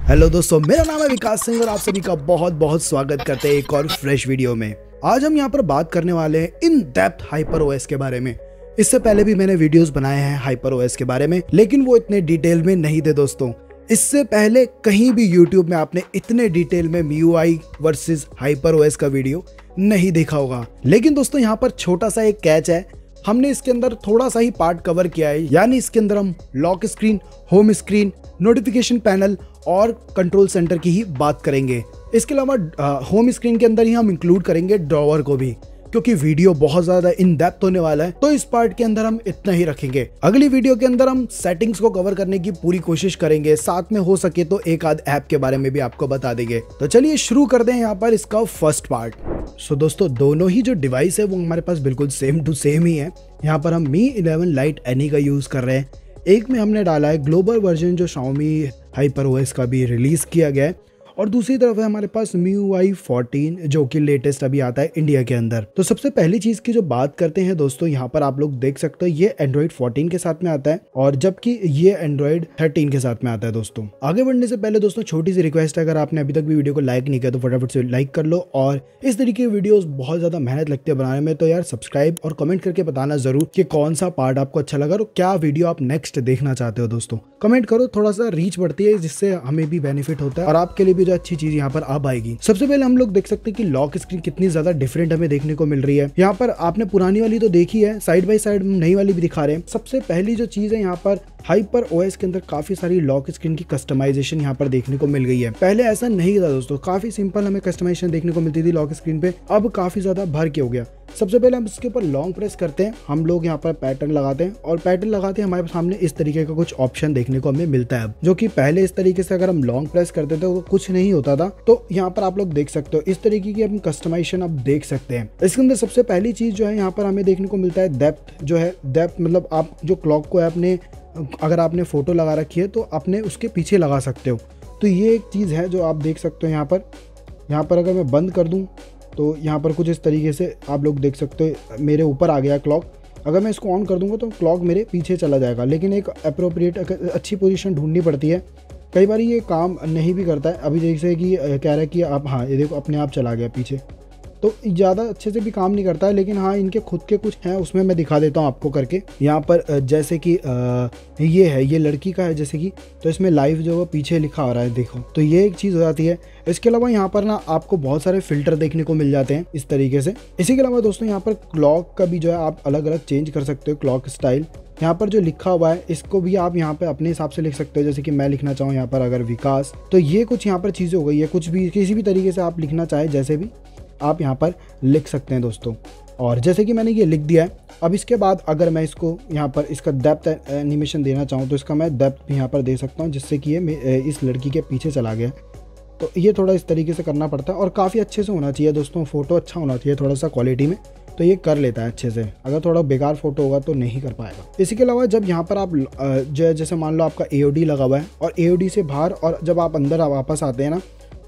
Hello दोस्तों, मेरा नाम है विकास सिंह और आप सभी का बहुत बहुत स्वागत करते हैं एक और फ्रेश वीडियो में। आज हम यहाँ पर बात करने वाले हैं इन डेप्थ हाइपर ओएस के बारे में। इससे पहले भी मैंने वीडियोस बनाए हैं हाइपर ओएस के बारे में, लेकिन वो इतने डिटेल में नहीं थे दोस्तों। इससे पहले कहीं भी यूट्यूब में आपने इतने डिटेल में MIUI वर्सेस हाइपर ओएस का वीडियो नहीं देखा होगा। लेकिन दोस्तों यहाँ पर छोटा सा एक कैच है, हमने इसके अंदर थोड़ा सा ही पार्ट कवर किया है। यानी इसके अंदर हम lock screen, home screen, notification panel और कंट्रोल सेंटर की ही बात करेंगे। इसके अलावा होम स्क्रीन के अंदर ही हम इंक्लूड करेंगे ड्रॉवर को भी, क्योंकि वीडियो बहुत ज्यादा इन डेप्थ होने वाला है, तो इस पार्ट के अंदर हम इतना ही रखेंगे। अगली वीडियो के अंदर हम सेटिंग्स को कवर करने की पूरी कोशिश करेंगे, साथ में हो सके तो एक आध ऐप के बारे में भी आपको बता देंगे। तो चलिए शुरू कर दें यहाँ पर इसका फर्स्ट पार्ट। सो दोस्तों, दोनों ही जो डिवाइस है वो हमारे पास बिल्कुल सेम टू सेम ही है। यहाँ पर हम Mi 11 Lite Any का यूज कर रहे हैं। एक में हमने डाला है ग्लोबल वर्जन जो Xiaomi हाइपर ओएस का भी रिलीज किया गया है, और दूसरी तरफ है हमारे पास MIUI 14 जो कि लेटेस्ट अभी आता है इंडिया के अंदर। तो सबसे पहली चीज की जो बात करते हैं दोस्तों, यहाँ पर आप लोग देख सकते हो ये Android 14 के साथ में आता है, और जबकि ये Android 13 के साथ में आता है। दोस्तों आगे बढ़ने से पहले दोस्तों छोटी सी रिक्वेस्ट है, अगर आपने अभी तक भी वीडियो को लाइक नहीं किया तो फटाफट से लाइक कर लो, और इस तरीके की वीडियोस बहुत ज्यादा मेहनत लगती है बनाने में, तो यार सब्सक्राइब और कमेंट करके बताना जरूर कि कौन सा पार्ट आपको अच्छा लगा और क्या वीडियो आप नेक्स्ट देखना चाहते हो। दोस्तों कमेंट करो, थोड़ा सा रीच बढ़ती है, जिससे हमें भी बेनिफिट होता है और आपके लिए भी जो अच्छी चीज यहाँ पर अब आएगी। सबसे पहले हम लोग देख सकते हैं कि लॉक स्क्रीन कितनी ज्यादा डिफरेंट हमें देखने को मिल रही है। यहाँ पर आपने पुरानी वाली तो देखी है, साइड बाय साइड नई वाली भी दिखा रहे हैं। सबसे पहली जो चीज है, यहाँ पर हाइपर ओएस के अंदर काफी सारी लॉक स्क्रीन की कस्टमाइजेशन यहाँ पर देखने को मिल गई है। पहले ऐसा नहीं था दोस्तों, काफी सिंपल हमें कस्टमाइजेशन देखने को मिलती थी लॉक स्क्रीन पे, अब काफी ज्यादा भर के हो गया। सबसे पहले हम इसके ऊपर लॉन्ग प्रेस करते हैं, हम लोग यहाँ पर पैटर्न लगाते हैं, और पैटर्न लगाते हैं हमारे सामने इस तरीके का कुछ ऑप्शन देखने को हमें मिलता है, जो कि पहले इस तरीके से अगर हम लॉन्ग प्रेस करते थे तो कुछ नहीं होता था। तो यहाँ पर आप लोग देख सकते हो इस तरीके की हम कस्टमाइजेशन अब देख सकते हैं। इसके अंदर सबसे पहली चीज जो है यहाँ पर हमें देखने को मिलता है डेप्थ, जो है डेप्थ मतलब आप जो क्लॉक को है अपने, अगर आपने फोटो लगा रखी है तो अपने उसके पीछे लगा सकते हो। तो ये एक चीज़ है जो आप देख सकते हो। यहाँ पर अगर मैं बंद कर दूँ तो यहाँ पर कुछ इस तरीके से आप लोग देख सकते हो, मेरे ऊपर आ गया क्लॉक। अगर मैं इसको ऑन कर दूंगा तो क्लॉक मेरे पीछे चला जाएगा, लेकिन एक अप्रोप्रिएट अच्छी पोजीशन ढूंढनी पड़ती है। कई बार ये काम नहीं भी करता है। अभी जैसे कि कह रहा है कि आप, हाँ ये देखो अपने आप चला गया पीछे, तो ज़्यादा अच्छे से भी काम नहीं करता है, लेकिन हाँ इनके खुद के कुछ हैं, उसमें मैं दिखा देता हूँ आपको करके। यहाँ पर जैसे कि ये है, ये लड़की का है जैसे कि, तो इसमें लाइव जो है पीछे लिखा आ रहा है, देखो, तो ये एक चीज़ हो जाती है। इसके अलावा यहाँ पर ना आपको बहुत सारे फिल्टर देखने को मिल जाते हैं इस तरीके से। इसी के अलावा दोस्तों यहाँ पर क्लॉक का भी जो है आप अलग अलग चेंज कर सकते हो, क्लॉक स्टाइल। यहाँ पर जो लिखा हुआ है इसको भी आप यहाँ पे अपने हिसाब से लिख सकते हो, जैसे कि मैं लिखना चाहूँ यहाँ पर अगर विकास, तो ये कुछ यहाँ पर चीज़ें हो गई है। कुछ भी किसी भी तरीके से आप लिखना चाहे जैसे भी आप यहाँ पर लिख सकते हैं दोस्तों। और जैसे कि मैंने ये लिख दिया है, अब इसके बाद अगर मैं इसको यहाँ पर इसका डेप्थ एनिमेशन देना चाहूँ तो इसका मैं डेप्थ भी यहाँ पर दे सकता हूँ, जिससे कि ये इस लड़की के पीछे चला गया। तो ये थोड़ा इस तरीके से करना पड़ता है, और काफ़ी अच्छे से होना चाहिए दोस्तों, फोटो अच्छा होना चाहिए थोड़ा सा क्वालिटी में, तो ये कर लेता है अच्छे से। अगर थोड़ा बेकार फोटो होगा तो नहीं कर पाएगा। इसी के अलावा जब यहाँ पर आप जैसे मान लो आपका AOD लगा हुआ है, और AOD से बाहर और जब आप अंदर वापस आते हैं ना,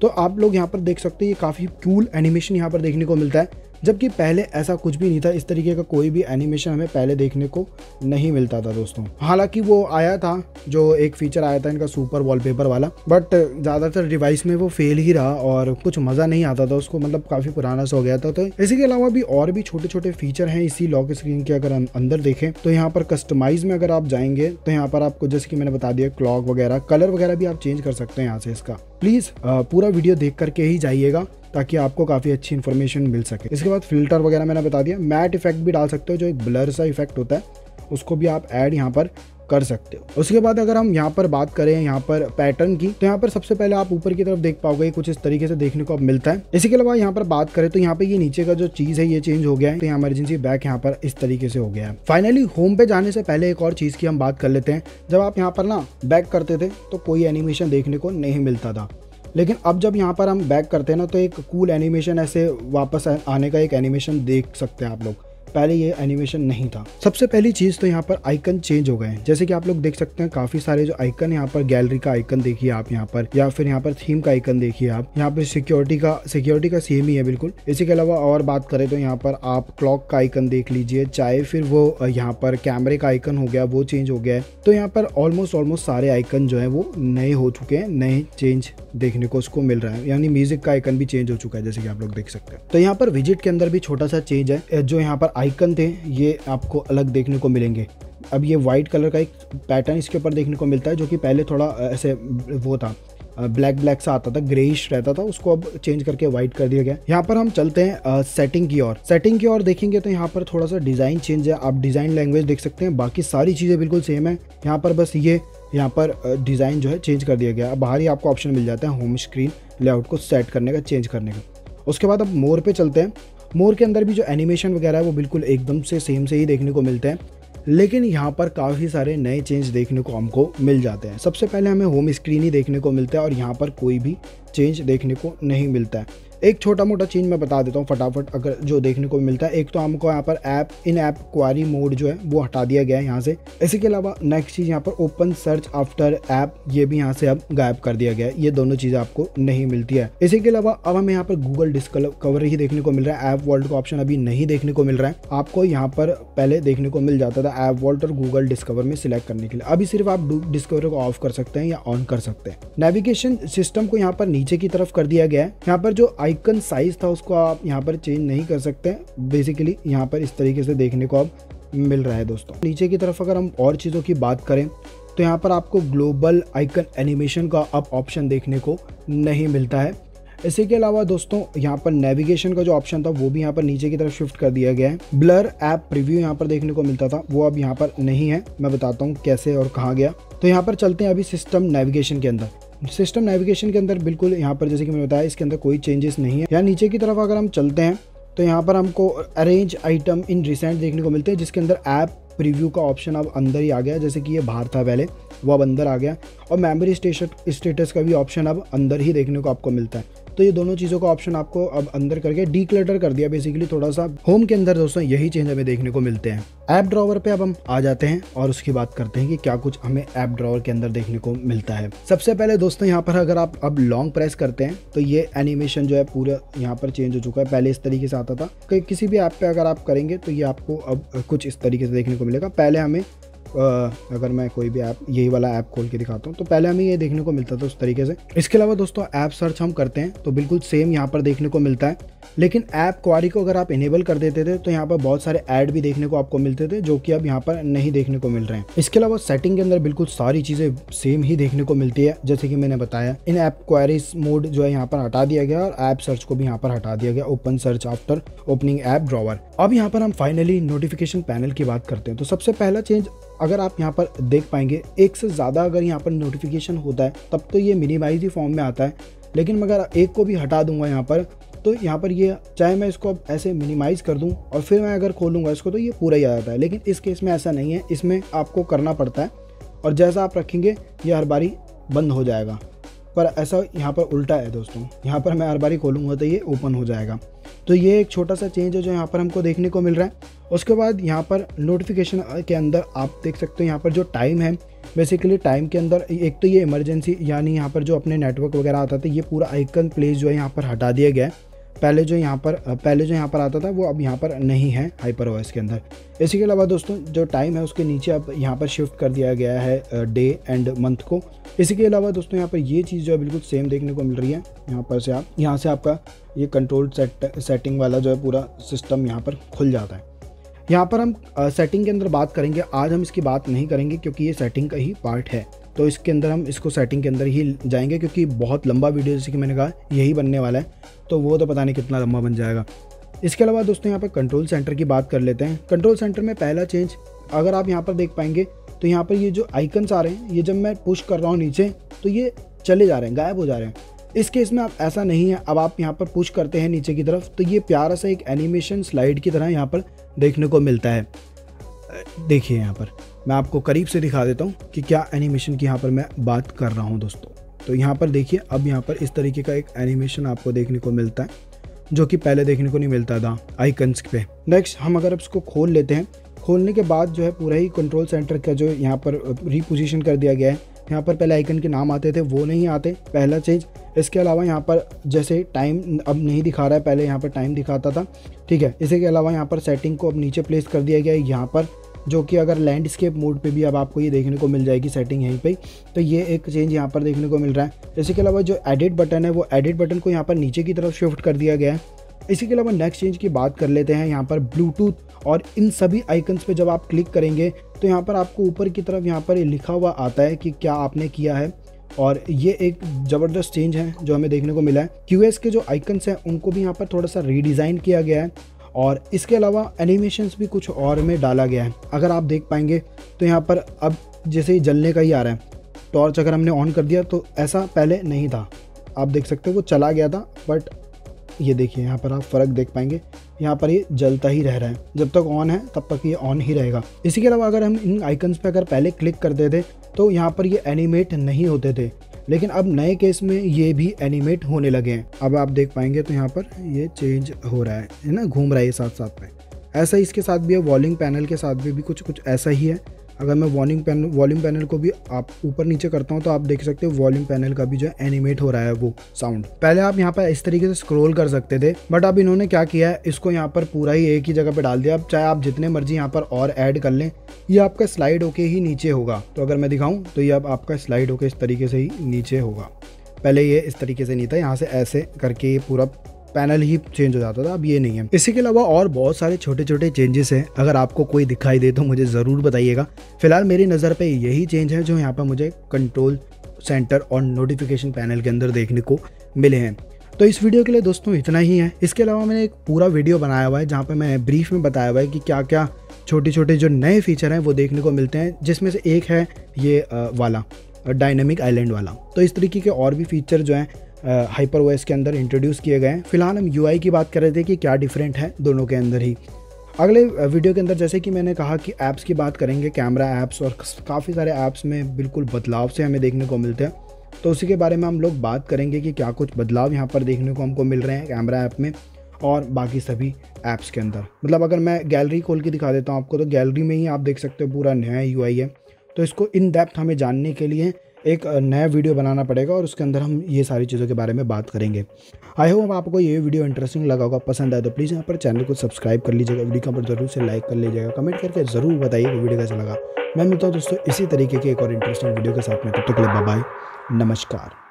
तो आप लोग यहाँ पर देख सकते हैं ये काफ़ी कूल एनिमेशन यहाँ पर देखने को मिलता है, जबकि पहले ऐसा कुछ भी नहीं था। इस तरीके का कोई भी एनिमेशन हमें पहले देखने को नहीं मिलता था दोस्तों। हालांकि वो आया था, जो एक फीचर आया था इनका सुपर वॉलपेपर वाला, बट ज़्यादातर डिवाइस में वो फेल ही रहा और कुछ मज़ा नहीं आता था उसको, मतलब काफ़ी पुराना सा हो गया था। तो इसी के अलावा भी और भी छोटे छोटे फीचर हैं इसी लॉक स्क्रीन के। अगर हम अंदर देखें तो यहाँ पर कस्टमाइज में अगर आप जाएंगे तो यहाँ पर आपको, जैसे कि मैंने बता दिया, क्लॉक वगैरह, कलर वगैरह भी आप चेंज कर सकते हैं यहाँ से। इसका प्लीज़ पूरा वीडियो देख करके ही जाइएगा ताकि आपको काफ़ी अच्छी इन्फॉर्मेशन मिल सके। इसके बाद फिल्टर वगैरह मैंने बता दिया, मैट इफेक्ट भी डाल सकते हो, जो एक ब्लर सा इफेक्ट होता है उसको भी आप ऐड यहाँ पर कर सकते हो। उसके बाद अगर हम यहाँ पर बात करें यहाँ पर पैटर्न की, तो यहाँ पर सबसे पहले आप ऊपर की तरफ देख पाओगे कुछ इस तरीके से देखने को अब मिलता है। इसी के अलावा यहाँ पर बात करें तो यहाँ पे ये नीचे का जो चीज़ है ये चेंज हो गया है, तो यहाँ इमरजेंसी बैक यहाँ पर इस तरीके से हो गया है। फाइनली होम पे जाने से पहले एक और चीज़ की हम बात कर लेते हैं। जब आप यहाँ पर ना बैक करते थे तो कोई एनिमेशन देखने को नहीं मिलता था, लेकिन अब जब यहाँ पर हम बैक करते हैं ना तो एक कूल एनिमेशन, ऐसे वापस आने का एक एनिमेशन देख सकते हैं आप लोग। पहले ये एनिमेशन नहीं था। सबसे पहली चीज़ तो यहाँ पर आइकन चेंज हो गए हैं। जैसे कि आप लोग देख सकते हैं काफ़ी सारे जो आइकन यहाँ पर, गैलरी का आइकन देखिए आप यहाँ पर, या फिर यहाँ पर थीम का आइकन देखिए आप, यहाँ पर सिक्योरिटी का सेम ही है बिल्कुल। इसी के अलावा और बात करें तो यहाँ पर आप क्लॉक का आइकन देख लीजिए, चाहे फिर वो यहाँ पर कैमरे का आइकन हो गया वो चेंज हो गया है। तो यहाँ पर ऑलमोस्ट सारे आइकन जो है वो नए हो चुके हैं, नए चेंज देखने को उसको मिल रहा है। यानी म्यूजिक का आइकन भी चेंज हो चुका है जैसे कि आप लोग देख सकते हैं। तो यहाँ पर विजिट के अंदर भी छोटा सा चेंज है, जो यहाँ पर आइकन थे ये आपको अलग देखने को मिलेंगे। अब ये व्हाइट कलर का एक पैटर्न इसके ऊपर देखने को मिलता है, जो कि पहले थोड़ा ऐसे वो था, ब्लैक सा आता था, ग्रेइश रहता था, उसको अब चेंज करके व्हाइट कर दिया गया। यहाँ पर हम चलते हैं सेटिंग की ओर देखेंगे तो यहाँ पर थोड़ा सा डिज़ाइन चेंज है। आप डिज़ाइन लैंग्वेज देख सकते हैं, बाकी सारी चीज़ें बिल्कुल सेम है। यहाँ पर बस ये यहाँ पर डिज़ाइन जो है चेंज कर दिया गया। अब बाहर ही आपको ऑप्शन मिल जाता है होम स्क्रीन लेआउट को सेट करने का, चेंज करने का। उसके बाद अब मोर पे चलते हैं। मोर के अंदर भी जो एनिमेशन वगैरह है वो बिल्कुल एकदम से सेम से ही देखने को मिलते हैं, लेकिन यहाँ पर काफ़ी सारे नए चेंज देखने को हमको मिल जाते हैं। सबसे पहले हमें होम स्क्रीन ही देखने को मिलता है और यहाँ पर कोई भी चेंज देखने को नहीं मिलता है। एक छोटा मोटा चेंज मैं बता देता हूँ फटाफट, अगर जो देखने को मिलता है। एक तो हमको यहाँ पर इन ऐप क्वारी मोड जो है वो हटा दिया गया है यहाँ से। इसी के अलावा नेक्स्ट चीज़ यहाँ पर ओपन सर्च आफ्टर ऐप, ये भी यहाँ से अब गायब कर दिया गया है। ये दोनों चीज़ें आपको नहीं मिलती है। इसी के अलावा अब हमें यहाँ पर गूगल डिस्कवर ही देखने को मिल रहा है, ऐप वॉल्ट का ऑप्शन अभी नहीं देखने को मिल रहा है। आपको यहाँ पर पहले देखने को मिल जाता था ऐप वॉल्ट और गूगल डिस्कवर में सिलेक्ट करने के लिए। अभी सिर्फ आप डिस्कवर को ऑफ कर सकते हैं या ऑन कर सकते हैं। नेविगेशन सिस्टम को यहाँ पर नीचे की तरफ कर दिया गया है। यहाँ पर जो आइकन साइज था उसको आप यहाँ पर चेंज नहीं कर सकते। बेसिकली यहाँ पर इस तरीके से देखने को अब मिल रहा है दोस्तों। नीचे की तरफ अगर हम और चीज़ों की बात करें तो यहाँ पर आपको ग्लोबल आइकन एनिमेशन का अब ऑप्शन देखने को नहीं मिलता है। इसी के अलावा दोस्तों यहाँ पर नेविगेशन का जो ऑप्शन था वो भी यहाँ पर नीचे की तरफ शिफ्ट कर दिया गया है। ब्लर ऐप प्रीव्यू यहाँ पर देखने को मिलता था, वो अब यहाँ पर नहीं है। मैं बताता हूँ कैसे और कहाँ गया। तो यहाँ पर चलते हैं अभी सिस्टम नेविगेशन के अंदर। सिस्टम नेविगेशन के अंदर बिल्कुल यहाँ पर जैसे कि मैंने बताया इसके अंदर कोई चेंजेस नहीं है। यहाँ नीचे की तरफ अगर हम चलते हैं तो यहाँ पर हमको अरेंज आइटम इन रिसेंट देखने को मिलते हैं, जिसके अंदर ऐप प्रीव्यू का ऑप्शन अब अंदर ही आ गया। जैसे कि ये बाहर था पहले, वो अब अंदर आ गया। और मेमोरी स्टेटस का भी ऑप्शन अब अंदर ही देखने को आपको मिलता है। तो ये दोनों चीज़ों का ऑप्शन आपको अब अंदर करके डीक्लटर कर दिया बेसिकली थोड़ा सा। होम के अंदर दोस्तों यही चेंज हमें देखने को मिलते हैं। ऐप ड्रॉवर पे अब हम आ जाते हैं और उसकी बात करते हैं कि क्या कुछ हमें ऐप ड्रॉवर के अंदर देखने को मिलता है। सबसे पहले दोस्तों यहाँ पर अगर आप अब लॉन्ग प्रेस करते हैं तो ये एनिमेशन जो है पूरा यहाँ पर चेंज हो चुका है। पहले इस तरीके से आता था, किसी भी ऐप पे अगर आप करेंगे तो ये आपको अब कुछ इस तरीके से देखने को मिलेगा। पहले हमें अगर मैं कोई भी ऐप, यही वाला ऐप खोल के दिखाता हूँ तो पहले हमें ये देखने को मिलता था उस तरीके से। इसके अलावा दोस्तों ऐप सर्च हम करते हैं तो बिल्कुल सेम यहाँ पर देखने को मिलता है, लेकिन ऐप क्वारी को अगर आप इनेबल कर देते थे तो यहाँ पर बहुत सारे ऐड भी देखने को आपको मिलते थे, जो कि अब यहाँ पर नहीं देखने को मिल रहे हैं। इसके अलावा सेटिंग के अंदर बिल्कुल सारी चीज़ें सेम ही देखने को मिलती है। जैसे कि मैंने बताया, इन ऐप क्वारीज मोड जो है यहाँ पर हटा दिया गया और ऐप सर्च को भी यहाँ पर हटा दिया गया, open search after opening app drawer. अब यहाँ पर हम फाइनली नोटिफिकेशन पैनल की बात करते हैं। तो सबसे पहला चेंज अगर आप यहाँ पर देख पाएंगे, एक से ज़्यादा अगर यहाँ पर नोटिफिकेशन होता है तब तो ये मिनिमाइज ही फॉर्म में आता है, लेकिन अगर एक को भी हटा दूंगा यहाँ पर तो यहाँ पर ये, चाहे मैं इसको अब ऐसे मिनिमाइज़ कर दूं और फिर मैं अगर खोलूंगा इसको तो ये पूरा ही आ जाता है। लेकिन इस केस में ऐसा नहीं है, इसमें आपको करना पड़ता है और जैसा आप रखेंगे ये हर बारी बंद हो जाएगा। पर ऐसा यहाँ पर उल्टा है दोस्तों, यहाँ पर मैं हर बारी खोलूँगा तो ये ओपन हो जाएगा। तो ये एक छोटा सा चेंज है जो यहाँ पर हमको देखने को मिल रहा है। उसके बाद यहाँ पर नोटिफिकेशन के अंदर आप देख सकते हो यहाँ पर जो टाइम है, बेसिकली टाइम के अंदर एक तो ये इमरजेंसी यानी यहाँ पर जो अपने नेटवर्क वगैरह आता था ये पूरा आइकन प्लेस जो है यहाँ पर हटा दिया गया है। पहले जो यहाँ पर आता था वो अब यहाँ पर नहीं है HyperOS के अंदर। इसी के अलावा दोस्तों जो टाइम है उसके नीचे अब यहाँ पर शिफ्ट कर दिया गया है डे एंड मंथ को। इसी के अलावा दोस्तों यहाँ पर ये चीज़ जो है बिल्कुल सेम देखने को मिल रही है। यहाँ से आपका ये कंट्रोल सेटिंग वाला जो है पूरा सिस्टम यहाँ पर खुल जाता है। यहाँ पर हम सेटिंग के अंदर बात करेंगे, आज हम इसकी बात नहीं करेंगे क्योंकि ये सेटिंग का ही पार्ट है। तो इसके अंदर हम इसको सेटिंग के अंदर ही जाएंगे क्योंकि बहुत लंबा वीडियो जैसे कि मैंने कहा यही बनने वाला है, तो वो तो पता नहीं कितना लंबा बन जाएगा। इसके अलावा दोस्तों यहाँ पर कंट्रोल सेंटर की बात कर लेते हैं। कंट्रोल सेंटर में पहला चेंज अगर आप यहाँ पर देख पाएंगे तो यहाँ पर ये जो आइकन्स आ रहे हैं, ये जब मैं पुश कर रहा हूँ नीचे तो ये चले जा रहे हैं, गायब हो जा रहे हैं। इस केस में आप ऐसा नहीं है, अब आप यहाँ पर पुश करते हैं नीचे की तरफ तो ये प्यारा सा एक एनिमेशन स्लाइड की तरह यहाँ पर देखने को मिलता है। देखिए यहाँ पर मैं आपको करीब से दिखा देता हूँ कि क्या एनिमेशन की यहाँ पर मैं बात कर रहा हूँ दोस्तों। तो यहाँ पर देखिए, अब यहाँ पर इस तरीके का एक एनिमेशन आपको देखने को मिलता है। जो कि पहले देखने को नहीं मिलता था आइकन्स पे। नेक्स्ट हम अगर इसको खोल लेते हैं, खोलने के बाद जो है पूरा ही कंट्रोल सेंटर का जो यहाँ पर रीपोजीशन कर दिया गया है। यहाँ पर पहले आइकन के नाम आते थे, वो नहीं आते, पहला चीज़। इसके अलावा यहाँ पर जैसे टाइम अब नहीं दिखा रहा है, पहले यहाँ पर टाइम दिखाता था, ठीक है। इसी के अलावा यहाँ पर सेटिंग को अब नीचे प्लेस कर दिया गया है यहाँ पर, जो कि अगर लैंडस्केप मोड पे भी अब आपको ये देखने को मिल जाएगी सेटिंग यहीं पे। तो ये एक चेंज यहाँ पर देखने को मिल रहा है। इसी के अलावा जो एडिट बटन है, वो एडिट बटन को यहाँ पर नीचे की तरफ शिफ्ट कर दिया गया है। इसी के अलावा नेक्स्ट चेंज की बात कर लेते हैं। यहाँ पर ब्लूटूथ और इन सभी आइकन्स पे जब आप क्लिक करेंगे तो यहाँ पर आपको ऊपर की तरफ यहाँ पर लिखा हुआ आता है कि क्या आपने किया है, और ये एक ज़बरदस्त चेंज है जो हमें देखने को मिला है। QS के जो आइकन्स हैं उनको भी यहाँ पर थोड़ा सा रीडिज़ाइन किया गया है, और इसके अलावा एनिमेशंस भी कुछ और में डाला गया है। अगर आप देख पाएंगे तो यहाँ पर अब जैसे ही जलने का ही आ रहा है, टॉर्च अगर हमने ऑन कर दिया तो ऐसा पहले नहीं था, आप देख सकते हो वो चला गया था, बट ये देखिए यहाँ पर आप फ़र्क देख पाएंगे, यहाँ पर ये जलता ही रह रहा है, जब तक ऑन है तब तक ये ऑन ही रहेगा। इसी के अलावा अगर हम इन आइकन्स पे अगर पहले क्लिक करते थे तो यहाँ पर ये एनिमेट नहीं होते थे, लेकिन अब नए केस में ये भी एनिमेट होने लगे हैं। अब आप देख पाएंगे तो यहाँ पर ये चेंज हो रहा है ना, घूम रहा है साथ साथ में। ऐसा ही इसके साथ भी है, वॉल्यूम पैनल के साथ भी कुछ ऐसा ही है। अगर मैं वॉल्यूम पैनल को भी आप ऊपर नीचे करता हूँ तो आप देख सकते हो वॉल्यूम पैनल का भी जो एनिमेट हो रहा है वो साउंड। पहले आप यहाँ पर इस तरीके से स्क्रॉल कर सकते थे, बट अब इन्होंने क्या किया है, इसको यहाँ पर पूरा ही एक ही जगह पे डाल दिया। अब चाहे आप जितने मर्जी यहाँ पर और ऐड कर लें, ये आपका स्लाइड होके ही नीचे होगा। तो अगर मैं दिखाऊँ तो ये अब आपका स्लाइड होके इस तरीके से ही नीचे होगा। पहले ये इस तरीके से नहीं था, यहाँ से ऐसे करके ये पूरा पैनल ही चेंज हो जाता था, अब ये नहीं है। इसी के अलावा और बहुत सारे छोटे छोटे चेंजेस हैं, अगर आपको कोई दिखाई दे तो मुझे ज़रूर बताइएगा। फिलहाल मेरी नज़र पे यही चेंज है जो यहाँ पर मुझे कंट्रोल सेंटर और नोटिफिकेशन पैनल के अंदर देखने को मिले हैं। तो इस वीडियो के लिए दोस्तों इतना ही है। इसके अलावा मैंने एक पूरा वीडियो बनाया हुआ है जहाँ पर मैंने ब्रीफ में बताया हुआ है कि क्या क्या छोटे छोटे जो नए फीचर हैं वो देखने को मिलते हैं, जिसमें से एक है ये वाला डायनेमिक आइलैंड वाला। तो इस तरीके के और भी फीचर जो हैं HyperOS के अंदर इंट्रोड्यूस किए गए हैं। फिलहाल हम UI की बात कर रहे थे कि क्या डिफरेंट है दोनों के अंदर ही। अगले वीडियो के अंदर जैसे कि मैंने कहा कि ऐप्स की बात करेंगे, कैमरा ऐप्स और काफ़ी सारे ऐप्स में बिल्कुल बदलाव से हमें देखने को मिलते हैं। तो उसी के बारे में हम लोग बात करेंगे कि क्या कुछ बदलाव यहाँ पर देखने को हमको मिल रहे हैं कैमरा ऐप में और बाकी सभी ऐप्स के अंदर। मतलब अगर मैं गैलरी खोल के दिखा देता हूँ आपको, तो गैलरी में ही आप देख सकते हो पूरा नया UI है। तो इसको इन डेप्थ हमें जानने के लिए एक नया वीडियो बनाना पड़ेगा और उसके अंदर हम ये सारी चीज़ों के बारे में बात करेंगे। आई होप आपको ये वीडियो इंटरेस्टिंग लगा होगा, पसंद आए तो प्लीज़ यहाँ पर चैनल को सब्सक्राइब कर लीजिएगा, वीडियो पर जरूर से लाइक कर लीजिएगा, कमेंट करके ज़रूर बताइए कि वीडियो कैसा लगा। मैं मिलता हूँ दोस्तों इसी तरीके के एक और इंटरेस्टिंग वीडियो के साथ में, तब तक के लिए बाय बाय, नमस्कार।